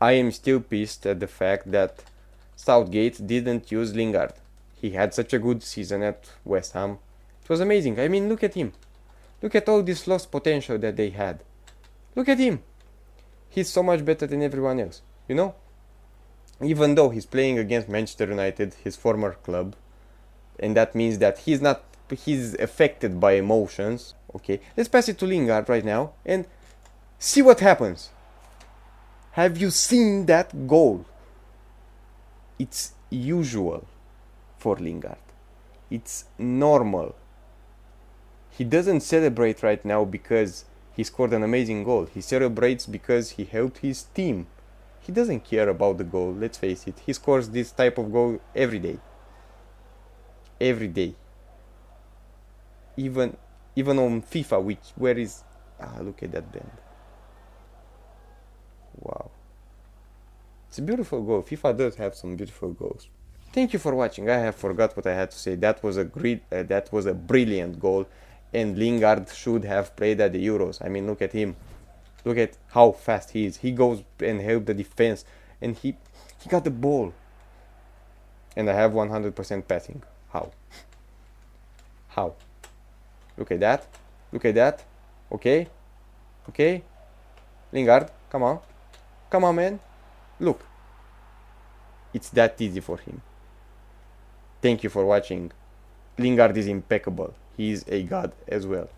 I am still pissed at the fact that Southgate didn't use Lingard. He had such a good season at West Ham. It was amazing. I mean, look at him. Look at all this lost potential that they had. Look at him. He's so much better than everyone else, you know? Even though he's playing against Manchester United, his former club, and that means that he's affected by emotions. Okay, let's pass it to Lingard right now and see what happens. Have you seen that goal? It's usual for Lingard. It's normal. He doesn't celebrate right now because he scored an amazing goal. He celebrates because he helped his team. He doesn't care about the goal, let's face it. He scores this type of goal every day. Every day. Even on FIFA, where is look at that bend. Wow. It's a beautiful goal. FIFA does have some beautiful goals. Thank you for watching. I have forgot what I had to say. That was a brilliant goal, and Lingard should have played at the Euros. I mean, look at him. Look at how fast he is. He goes and helps the defense, and he got the ball. And I have 100% passing. How? How? Look at that. Look at that. Okay. Okay. Lingard, come on. Come on, man. Look. It's that easy for him. Thank you for watching. Lingard is impeccable. He is a god as well.